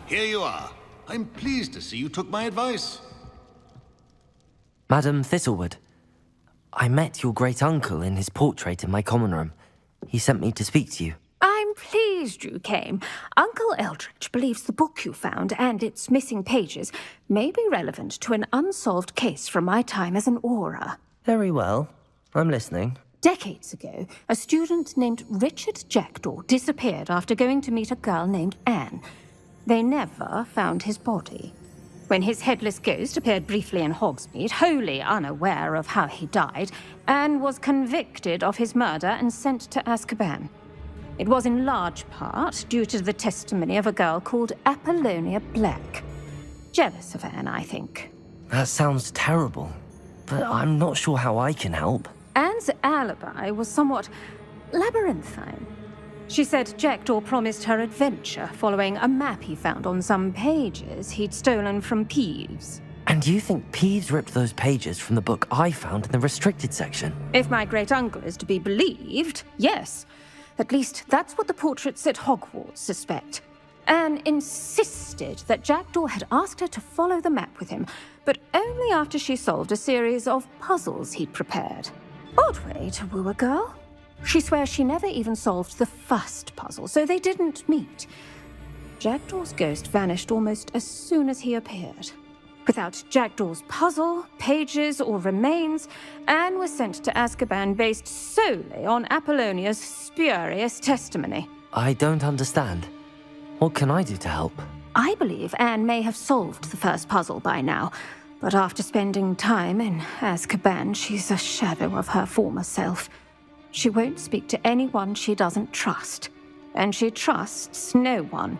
here you are. I'm pleased to see you took my advice. Madam Thistlewood, I met your great-uncle in his portrait in my common room. He sent me to speak to you. I'm pleased you came. Uncle Eldridge believes the book you found and its missing pages may be relevant to an unsolved case from my time as an Auror. Very well. I'm listening. Decades ago, a student named Richard Jackdaw disappeared after going to meet a girl named Anne. They never found his body. When his headless ghost appeared briefly in Hogsmeade, wholly unaware of how he died, Anne was convicted of his murder and sent to Azkaban. It was in large part due to the testimony of a girl called Apollonia Black. Jealous of Anne, I think. That sounds terrible, but I'm not sure how I can help. Anne's alibi was somewhat labyrinthine. She said Jackdaw promised her adventure following a map he found on some pages he'd stolen from Peeves. And you think Peeves ripped those pages from the book I found in the restricted section? If my great-uncle is to be believed, yes. At least that's what the portraits at Hogwarts suspect. Anne insisted that Jackdaw had asked her to follow the map with him, but only after she solved a series of puzzles he'd prepared. Odd way to woo a girl. She swears she never even solved the first puzzle, so they didn't meet. Jackdaw's ghost vanished almost as soon as he appeared. Without Jackdaw's puzzle, pages, or remains, Anne was sent to Azkaban based solely on Apollonia's spurious testimony. I don't understand. What can I do to help? I believe Anne may have solved the first puzzle by now, but after spending time in Azkaban, she's a shadow of her former self. She won't speak to anyone she doesn't trust, and she trusts no one.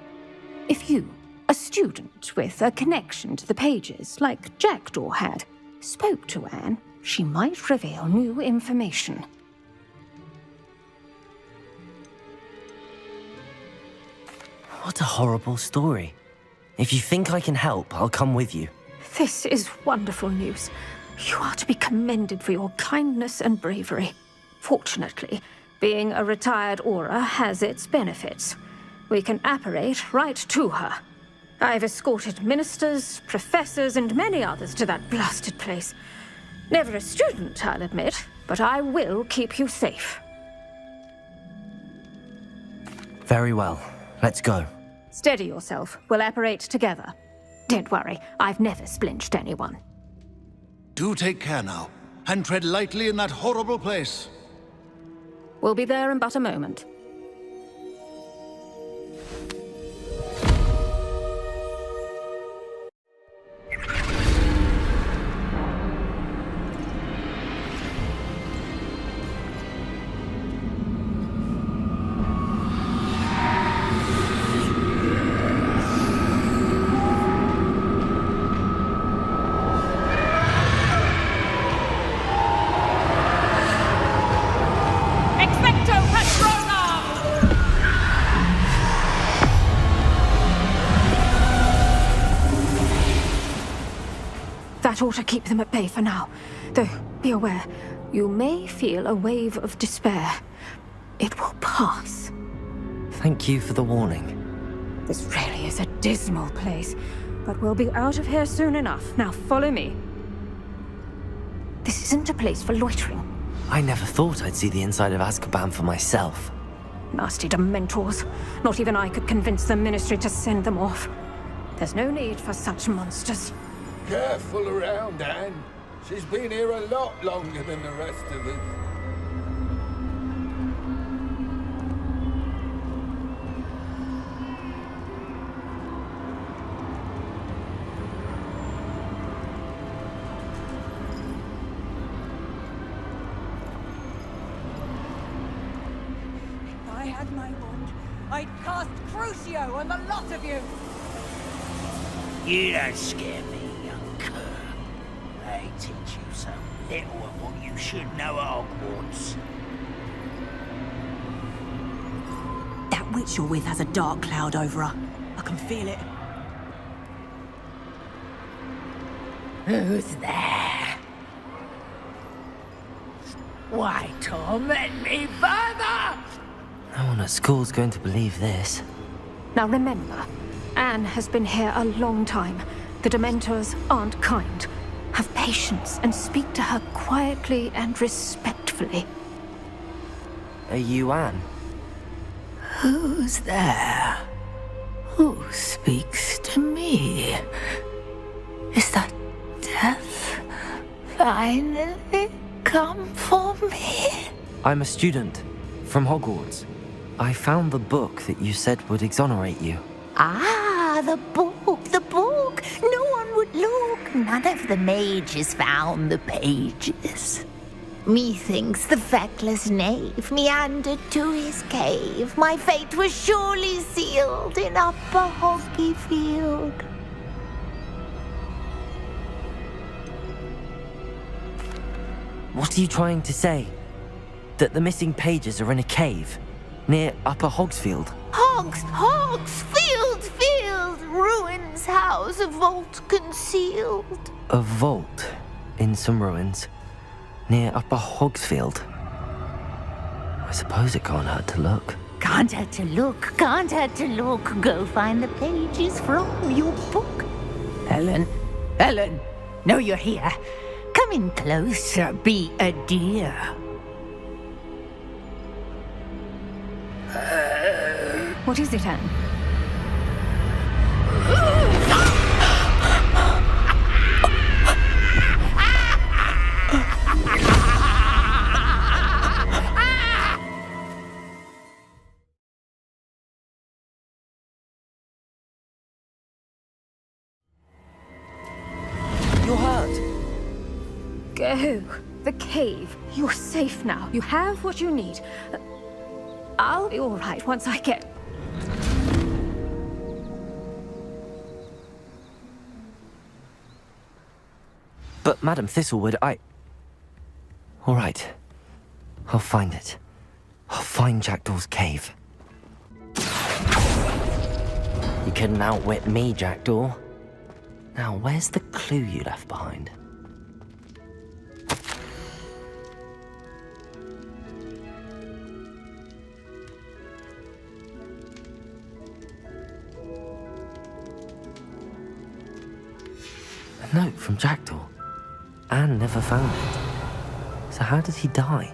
If you, a student with a connection to the pages, like Jackdaw had, spoke to Anne, she might reveal new information. What a horrible story. If you think I can help, I'll come with you. This is wonderful news. You are to be commended for your kindness and bravery. Fortunately, being a retired Auror has its benefits. We can apparate right to her. I've escorted ministers, professors, and many others to that blasted place. Never a student, I'll admit, but I will keep you safe. Very well. Let's go. Steady yourself. We'll apparate together. Don't worry, I've never splinched anyone. Do take care now, and tread lightly in that horrible place. We'll be there in but a moment. That ought to keep them at bay for now. Though, be aware, you may feel a wave of despair. It will pass. Thank you for the warning. This really is a dismal place, but we'll be out of here soon enough. Now follow me. This isn't a place for loitering. I never thought I'd see the inside of Azkaban for myself. Nasty Dementors. Not even I could convince the Ministry to send them off. There's no need for such monsters. Careful around, Anne. She's been here a lot longer than the rest of us. If I had my wand, I'd cast Crucio on the lot of you! You don't scare me, young cur. They teach you so little of what you should know at Hogwarts. That witch you're with has a dark cloud over her. I can feel it. Who's there? Why torment me further? No one at school's going to believe this. Now remember, Anne has been here a long time. The Dementors aren't kind. Have patience and speak to her quietly and respectfully. Are you Anne? Who's there? Who speaks to me? Is that death finally come for me? I'm a student from Hogwarts. I found the book that you said would exonerate you. Ah, the book, the book. No one would look. None of the mages found the pages. Methinks the feckless knave meandered to his cave. My fate was surely sealed in Upper Hoggyfield. What are you trying to say? That the missing pages are in a cave near Upper Hogsfield? Field, ruins house, a vault concealed. A vault in some ruins near Upper Hogsfield. I suppose it can't hurt to look. Can't hurt to look. Go find the pages from your book. Helen, know you're here. Come in closer, be a dear. What is it, Anne? You're hurt. Go. The cave. You're safe now. You have what you need. I'll be all right once I get... But Madam Thistlewood, All right. I'll find it. I'll find Jackdaw's cave. You couldn't outwit me, Jackdaw. Now, where's the clue you left behind? A note from Jackdaw. Anne never found it. So how did he die?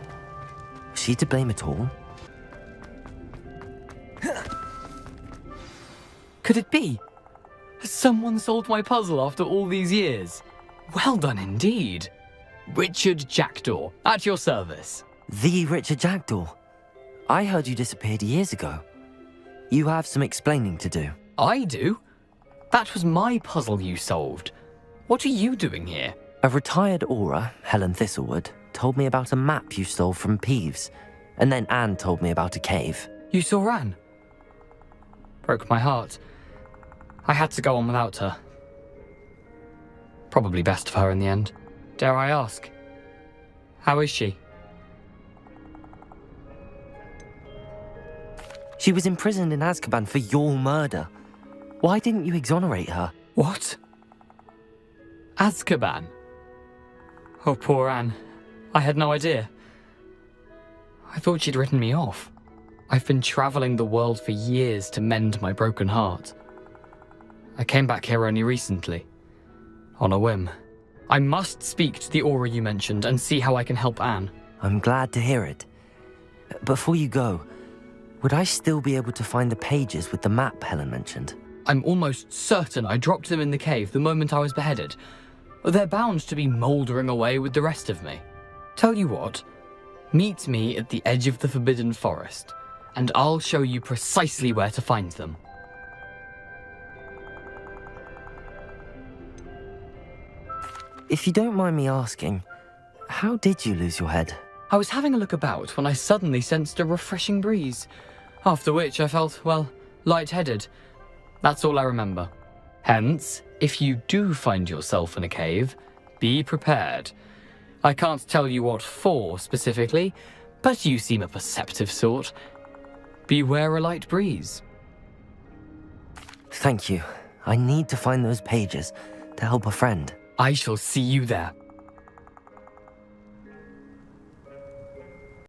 Was she to blame at all? Could it be? Has someone solved my puzzle after all these years? Well done indeed. Richard Jackdaw, at your service. The Richard Jackdaw. I heard you disappeared years ago. You have some explaining to do. I do? That was my puzzle you solved. What are you doing here? A retired Aura, Helen Thistlewood, told me about a map you stole from Peeves, and then Anne told me about a cave. You saw Anne? Broke my heart. I had to go on without her. Probably best for her in the end. Dare I ask? How is she? She was imprisoned in Azkaban for your murder. Why didn't you exonerate her? What? Azkaban? Oh, poor Anne. I had no idea. I thought she'd written me off. I've been traveling the world for years to mend my broken heart. I came back here only recently, on a whim. I must speak to the Aura you mentioned and see how I can help Anne. I'm glad to hear it. Before you go, would I still be able to find the pages with the map Helen mentioned? I'm almost certain I dropped them in the cave the moment I was beheaded. They're bound to be mouldering away with the rest of me. Tell you what, meet me at the edge of the Forbidden Forest, and I'll show you precisely where to find them. If you don't mind me asking, how did you lose your head? I was having a look about when I suddenly sensed a refreshing breeze, after which I felt, well, lightheaded. That's all I remember. Hence, if you do find yourself in a cave, be prepared. I can't tell you what for specifically, but you seem a perceptive sort. Beware a light breeze. Thank you. I need to find those pages to help a friend. I shall see you there.